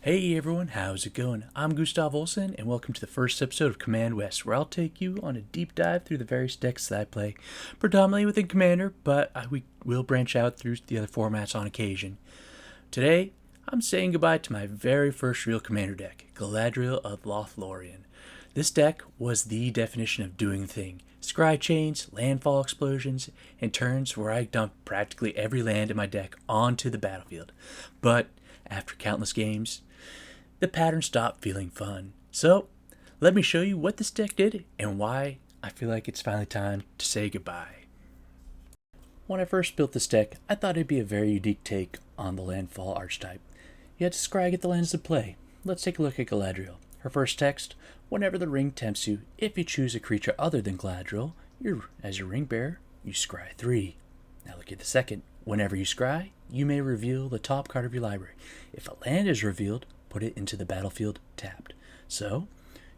Hey everyone, how's it going? I'm Gustav Olsen, and welcome to the first episode of Command West, where I'll take you on a deep dive through the various decks that I play, predominantly within Commander, but we will branch out through the other formats on occasion. Today, I'm saying goodbye to my very first real Commander deck, Galadriel of Lothlorien. This deck was the definition of doing the thing. Scry chains, landfall explosions, and turns where I dumped practically every land in my deck onto the battlefield. But after countless games, the pattern stopped feeling fun. So, let me show you what this deck did and why I feel like it's finally time to say goodbye. When I first built this deck, I thought it'd be a very unique take on the Landfall archetype. You had to scry get the lands to play. Let's take a look at Galadriel. Her first text: whenever the ring tempts you, if you choose a creature other than Galadriel, as your ring bearer, you scry 3. Now look at the second. Whenever you scry, you may reveal the top card of your library. If a land is revealed, put it into the battlefield tapped. So,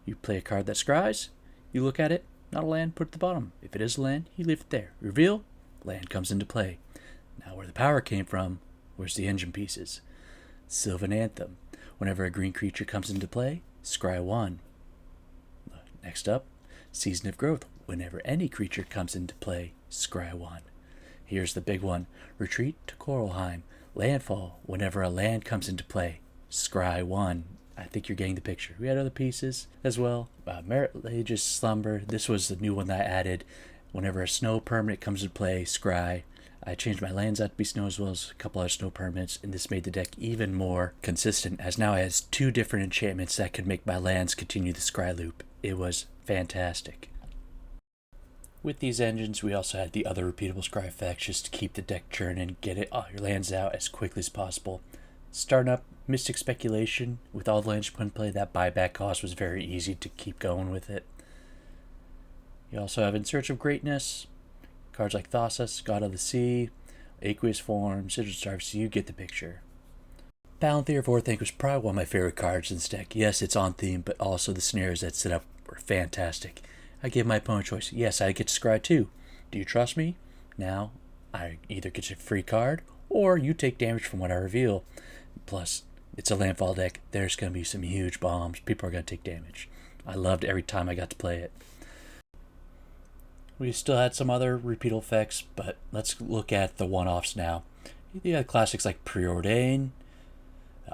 you play a card that scries, you look at it, not a land, put it at the bottom. If it is a land, you leave it there. Reveal, land comes into play. Now where the power came from, where's the engine pieces? Sylvan Anthem. Whenever a green creature comes into play, scry 1. Next up, Season of Growth. Whenever any creature comes into play, scry 1. Here's the big one. Retreat to Coralheim. Landfall. Whenever a land comes into play, scry 1. I think you're getting the picture. We had other pieces as well. Merit Slumber. This was the new one that I added. Whenever a snow permanent comes into play, scry. I changed my lands out to be snow as well as a couple other snow permanents, and this made the deck even more consistent, as now it has 2 different enchantments that could make my lands continue the scry loop. It was fantastic. With these engines, we also had the other repeatable scry effects just to keep the deck churning, get all your lands out as quickly as possible. Starting up Mystic Speculation, with all the lands you put in play, that buyback cost was very easy to keep going with it. You also have In Search of Greatness, cards like Thassa's, God of the Sea, Aqueous Form, Sigil Starve, so you get the picture. Palantir of Orthanc was probably one of my favorite cards in this deck. Yes, it's on theme, but also the scenarios that set up were fantastic. I gave my opponent choice. Yes, I get to scry too. Do you trust me? Now, I either get you a free card, or you take damage from what I reveal. Plus, it's a landfall deck. There's going to be some huge bombs. People are going to take damage. I loved every time I got to play it. We still had some other repeatable effects, but let's look at the one-offs now. You had classics like Preordain,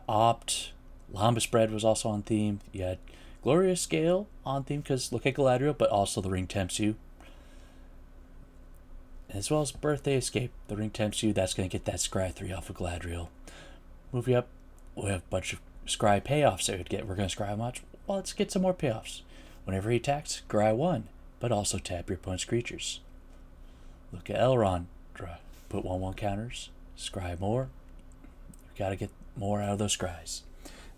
Opt, Lambus Bread was also on theme. You had Glorious Gale on theme because look at Galadriel, but also the ring tempts you. As well as Birthday Escape. The ring tempts you, that's going to get that scry 3 off of Galadriel. Moving up, we have a bunch of scry payoffs that we'd get. We're going to scry how much? Well, let's get some more payoffs. Whenever he attacks, scry 1, but also tap your opponent's creatures. Look at Elrond. Put 1/1 counters, scry more. We got to get more out of those scries.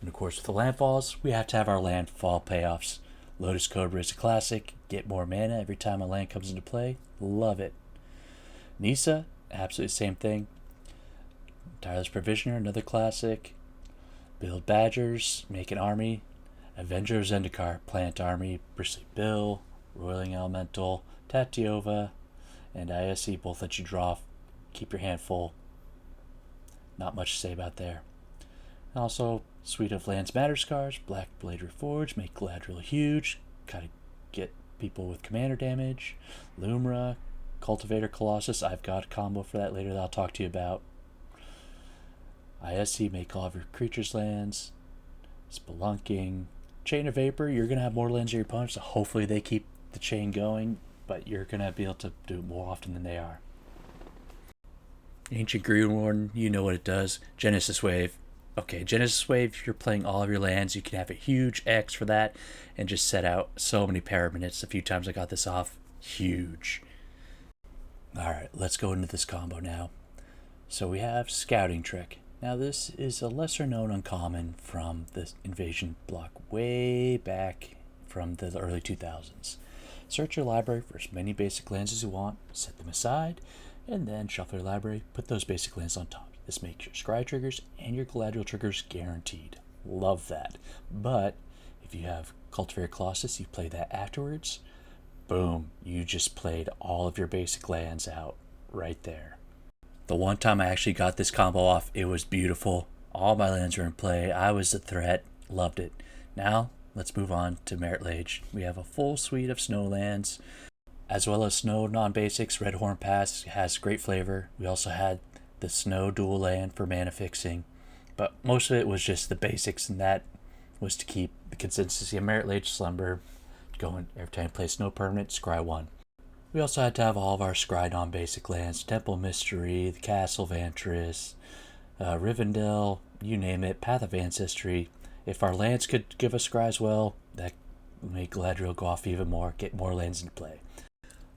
And of course, with the landfalls, we have to have our landfall payoffs. Lotus Cobra is a classic. Get more mana every time a land comes into play. Love it. Nissa, absolutely same thing. Tireless Provisioner, another classic. Build Badgers, make an army. Avenger of Zendikar, plant army. Bristly Bill, Roiling Elemental, Tatiova, and ISE both let you draw. Keep your hand full. Not much to say about there. And also, Suite of Lands Matters cards, Black Blade Reforged, make Galadriel huge, kind of get people with commander damage. Lumra, Cultivator Colossus, I've got a combo for that later that I'll talk to you about. ISE, make all of your creatures lands. Spelunking. Chain of Vapor, you're going to have more lands than your opponents, so hopefully they keep the chain going, but you're going to be able to do it more often than they are. Ancient Green Warden, you know what it does. Genesis Wave. Okay, Genesis Wave, if you're playing all of your lands, you can have a huge X for that and just set out so many permanents. A few times I got this off. Huge. Alright, let's go into this combo now. So we have Scouting Trick. Now this is a lesser known uncommon from the Invasion block way back from the early 2000s. Search your library for as many basic lands as you want, set them aside, and then shuffle your library, put those basic lands on top. This makes your scry triggers and your Galadriel triggers guaranteed. Love that. But if you have Cultivator Colossus, you play that afterwards, boom, you just played all of your basic lands out right there. The one time I actually got this combo off, it was beautiful. All my lands were in play. I was a threat. Loved it. Now, let's move on to Merit Lage. We have a full suite of snow lands, as well as snow non-basics. Red Horn Pass has great flavor. We also had the snow dual land for mana fixing, but most of it was just the basics, and that was to keep the consistency of Merit Lage Slumber going. Every time you play snow permanent, scry 1. We also had to have all of our scry non-basic lands: Temple Mystery, the Castle Vantress, Rivendell, you name it, Path of Ancestry. If our lands could give us scry as well, that would make Galadriel go off even more, get more lands into play.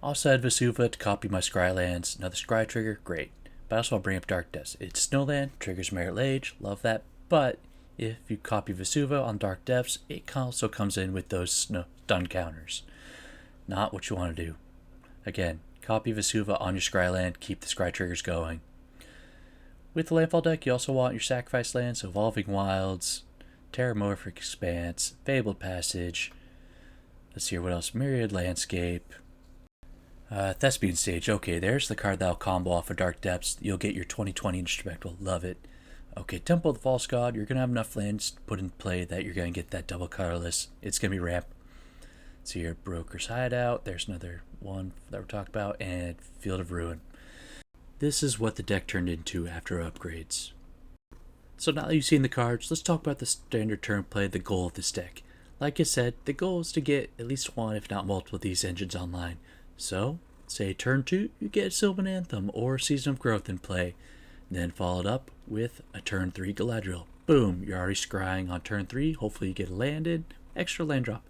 Also had Vesuva to copy my scry lands. Another scry trigger, great. But I also want to bring up Dark Depths. It's Snowland, triggers Merit Lage, love that. But if you copy Vesuva on Dark Depths, it also comes in with those stun counters. Not what you want to do. Again, copy Vesuva on your scry land, keep the scry triggers going. With the Landfall deck, you also want your sacrifice lands, so Evolving Wilds, Terramorphic Expanse, Fabled Passage. Let's see here, what else? Myriad Landscape. Thespian Stage. Okay, there's the card that'll combo off of Dark Depths. You'll get your 2020 Instrumental. Love it. Okay, Temple of the False God. You're going to have enough lands to put in play that you're going to get that double colorless. It's going to be ramp. So your Broker's Hideout. There's another one that we're talking about. And Field of Ruin. This is what the deck turned into after upgrades. So now that you've seen the cards, let's talk about the standard turn play, the goal of this deck. Like I said, the goal is to get at least one, if not multiple, of these engines online. So, say turn 2, you get Sylvan Anthem or Season of Growth in play. Then followed up with a turn 3 Galadriel. Boom, you're already scrying on turn 3. Hopefully you get a landed, extra land drop.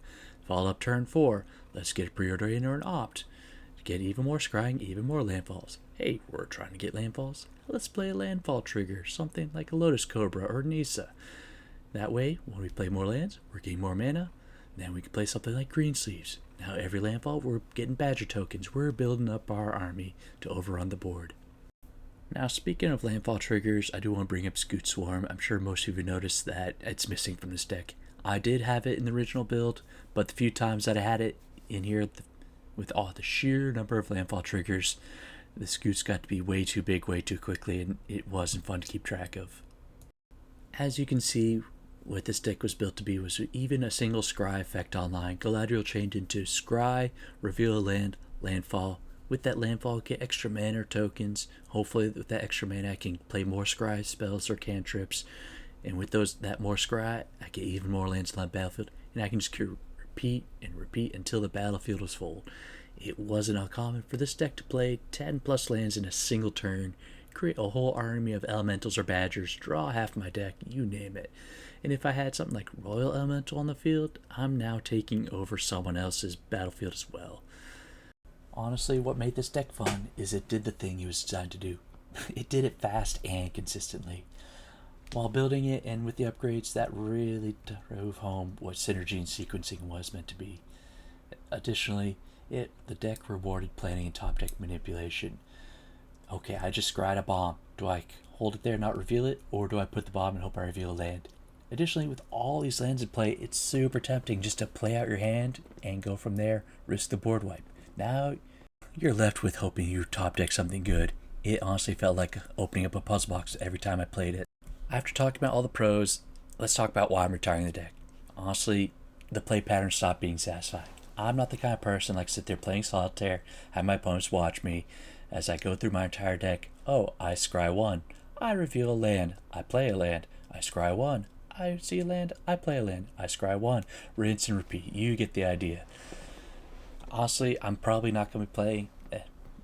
Follow up turn 4. Let's get a Preordain or an Opt. To get even more scrying, even more landfalls. Hey, we're trying to get landfalls. Let's play a landfall trigger, something like a Lotus Cobra or Nisa. That way, when we play more lands, we're getting more mana. Then we can play something like Greensleeves. Now every landfall, we're getting Badger tokens. We're building up our army to overrun the board. Now speaking of landfall triggers, I do want to bring up Scoot Swarm. I'm sure most of you noticed that it's missing from this deck. I did have it in the original build, but the few times that I had it in here, with all the sheer number of landfall triggers, the Scoots got to be way too big, way too quickly, and it wasn't fun to keep track of. As you can see, what this deck was built to be was even a single scry effect online. Galadriel changed into scry, reveal a land, landfall. With that landfall, get extra mana or tokens. Hopefully with that extra mana I can play more scry spells or cantrips. And with that more scry, I get even more lands on the battlefield. And I can just repeat and repeat until the battlefield was full. It wasn't uncommon for this deck to play 10 plus lands in a single turn, create a whole army of elementals or badgers, draw half my deck, you name it. And if I had something like Royal Elemental on the field, I'm now taking over someone else's battlefield as well. Honestly, what made this deck fun is it did the thing it was designed to do. It did it fast and consistently. While building it and with the upgrades, that really drove home what synergy and sequencing was meant to be. Additionally, the deck rewarded planning and top deck manipulation. Okay, I just scryed a bomb. Do I hold it there and not reveal it, or do I put the bomb and hope I reveal a land? Additionally, with all these lands in play, it's super tempting just to play out your hand and go from there, risk the board wipe. Now, you're left with hoping you top deck something good. It honestly felt like opening up a puzzle box every time I played it. After talking about all the pros, let's talk about why I'm retiring the deck. Honestly, the play pattern stopped being satisfying. I'm not the kind of person like sit there playing solitaire, have my opponents watch me as I go through my entire deck. Oh, I scry 1. I reveal a land. I play a land. I scry 1. I see a land. I play a land. I scry 1. Rinse and repeat. You get the idea. Honestly, I'm probably not going to be playing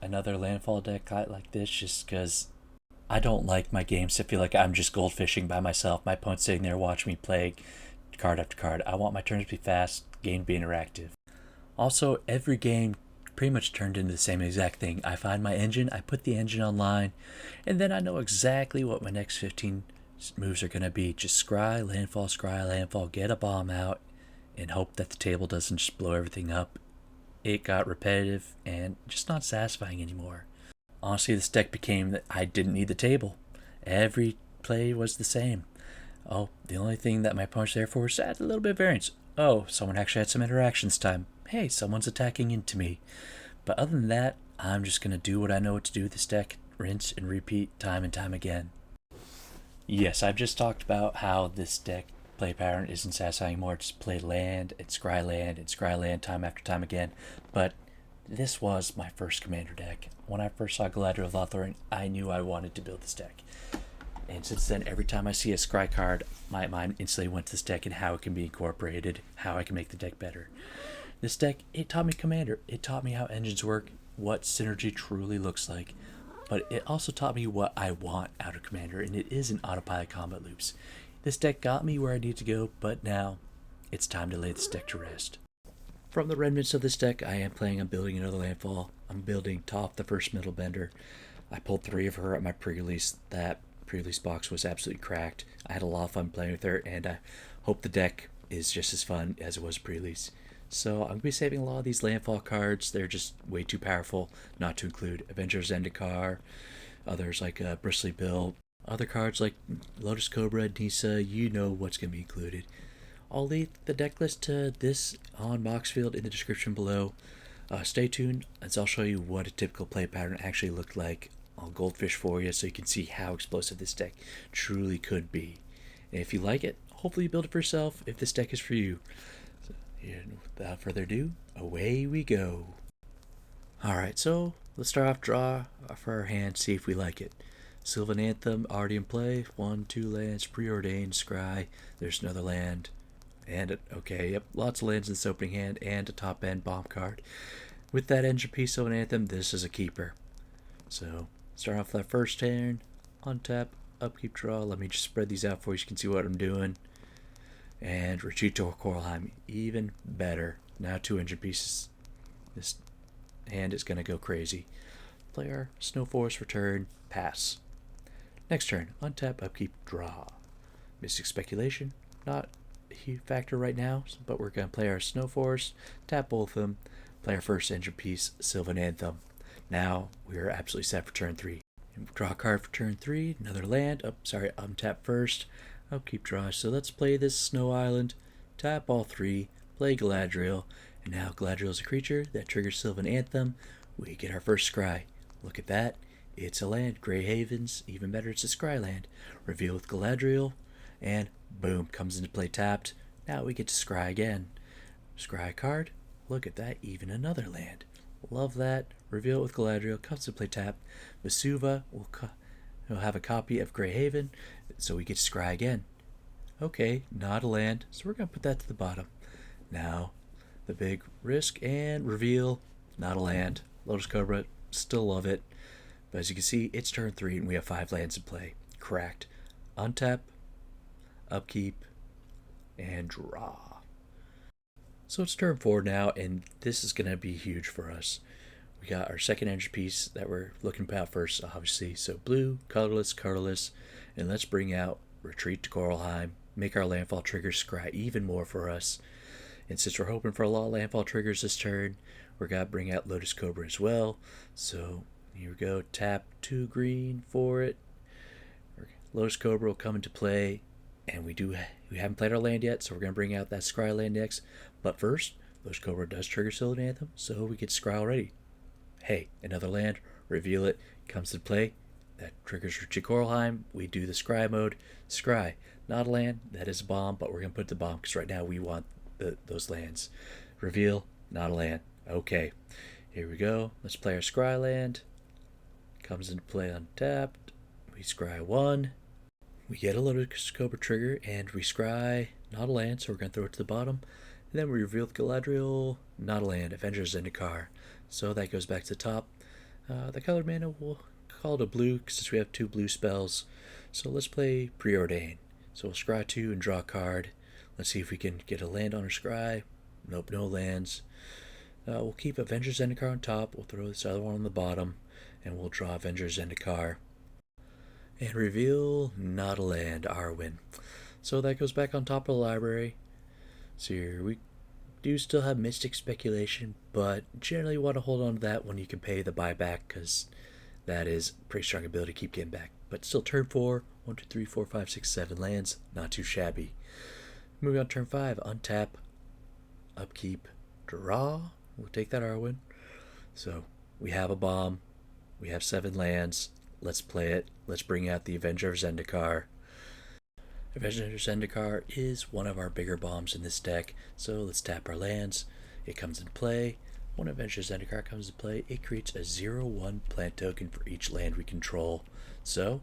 another landfall deck like this just because I don't like my games to feel like I'm just goldfishing by myself. My opponent's sitting there watching me play card after card. I want my turns to be fast, game to be interactive. Also, every game pretty much turned into the same exact thing. I find my engine, I put the engine online, and then I know exactly what my next 15 moves are going to be. Just scry, landfall, get a bomb out, and hope that the table doesn't just blow everything up. It got repetitive and just not satisfying anymore. Honestly, this deck became that I didn't need the table. Every play was the same. Oh, the only thing that my opponent's there for was add a little bit of variance. Oh, someone actually had some interaction this time. Hey, someone's attacking into me. But other than that, I'm just going to do what I know what to do with this deck, rinse and repeat time and time again. Yes, I've just talked about how this deck play pattern isn't satisfying anymore. Just play land and scry land and scry land time after time again. But this was my first commander deck. When I first saw Galadriel Lotharian, I knew I wanted to build this deck. And since then, every time I see a scry card, my mind instantly went to this deck and how it can be incorporated, how I can make the deck better. This deck, it taught me Commander. It taught me how engines work, what synergy truly looks like. But it also taught me what I want out of Commander, and it isn't autopilot combat loops. This deck got me where I need to go, but now it's time to lay this deck to rest. From the remnants of this deck, I am planning on building another Landfall. I'm building Toph, the first middle bender. I pulled 3 of her at my pre-release. That pre-release box was absolutely cracked. I had a lot of fun playing with her, and I hope the deck is just as fun as it was pre-release. So I'm going to be saving a lot of these Landfall cards. They're just way too powerful not to include Avengers Zendikar, others like Bristly Bill, other cards like Lotus Cobra, Nisa, you know what's going to be included. I'll leave the deck list to this on Moxfield in the description below. Stay tuned as I'll show you what a typical play pattern actually looked like. I'll goldfish for you so you can see how explosive this deck truly could be. And if you like it, hopefully you build it for yourself if this deck is for you. So, without further ado, away we go. Alright, so let's start off draw for our hand, see if we like it. Sylvan Anthem already in play. 1, 2 lands, preordained, scry. There's another land. And, okay, yep, lots of lands in this opening hand, and a top end bomb card. With that engine piece of an Anthem, this is a keeper. So, start off that first turn, untap, upkeep, draw. Let me just spread these out for you so you can see what I'm doing. And retreat to Coralheim, even better. Now 2 engine pieces. This hand is going to go crazy. Play our Snow Forest, return, pass. Next turn, untap, upkeep, draw. Mystic Speculation, not factor right now, but we're going to play our Snow Forest, tap both of them, play our first engine piece, Sylvan Anthem. Now we are absolutely set for turn 3. Draw a card for turn 3, another land. Untap first, upkeep, draw. So let's play this Snow Island, tap all 3, play Galadriel, and now Galadriel is a creature that triggers Sylvan Anthem. We get our first scry. Look at that, it's a land. Grey Havens, even better, it's a scry land. Reveal with Galadriel, and boom, comes into play tapped. Now we get to scry again. Scry card, look at that, even another land. Love that. Reveal it with Galadriel, comes to play tapped. Vesuva will have a copy of Grey Haven, so we get to scry again. Okay, not a land, so we're going to put that to the bottom. Now, the big risk and reveal, not a land. Lotus Cobra, still love it. But as you can see, it's turn 3 and we have 5 lands in play. Cracked. Untap, upkeep, and draw. So it's turn 4 now, and this is going to be huge for us. We got our second engine piece that we're looking about first, obviously. So blue, colorless, and let's bring out Retreat to Coralheim, make our landfall triggers scry even more for us. And since we're hoping for a lot of landfall triggers this turn, we're going to bring out Lotus Cobra as well. So here we go, tap 2 green for it. Lotus Cobra will come into play, and we haven't played our land yet, so we're going to bring out that scry land next. But first, Lotus Cobra does trigger Sylvan Anthem, so we get scry already. Hey, another land, reveal it, comes to play. That triggers Richie Coralheim. We do the scry mode. Scry, not a land, that is a bomb, but we're going to put the bomb because right now we want those lands. Reveal, not a land. Okay, here we go. Let's play our scry land. Comes into play untapped. We scry 1. We get a Lotus Cobra trigger, and we scry, not a land, so we're going to throw it to the bottom. And then we reveal Galadriel, not a land, Avengers Zendikar. So that goes back to the top. The colored mana, we'll call it a blue, since we have 2 blue spells. So let's play Preordain. So we'll scry 2 and draw a card. Let's see if we can get a land on our scry. Nope, no lands. We'll keep Avengers Zendikar on top. We'll throw this other one on the bottom, and we'll draw Avengers Zendikar. And reveal, not a land, Arwen. So that goes back on top of the library. So here we do still have Mystic Speculation, but generally want to hold on to that when you can pay the buyback, because that is pretty strong ability to keep getting back. But still turn 4, 1, 2, 3, 4, 5, 6, 7 lands, not too shabby. Moving on to turn 5, untap, upkeep, draw. We'll take that Arwen. So we have a bomb, we have 7 lands. Let's play it. Let's bring out the Avenger of Zendikar. Avengers Zendikar is one of our bigger bombs in this deck, so let's tap our lands. It comes into play. When Avengers Zendikar comes into play, it creates a 0/1 plant token for each land we control. So,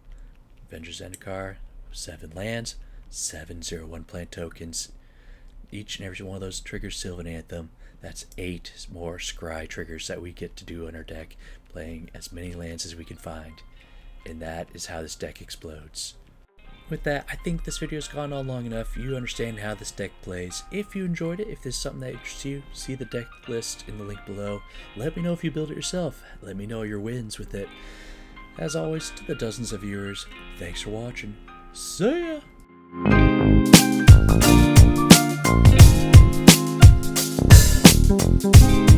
Avengers Zendikar, 7 lands, 7 0/1 plant tokens. Each and every one of those triggers Sylvan Anthem. That's 8 more Scry triggers that we get to do in our deck, playing as many lands as we can find. And that is how this deck explodes. With that, I think this video has gone on long enough. You understand how this deck plays. If you enjoyed it, if this is something that interests you, see the deck list in the link below. Let me know if you build it yourself. Let me know your wins with it. As always, to the dozens of viewers, thanks for watching. See ya!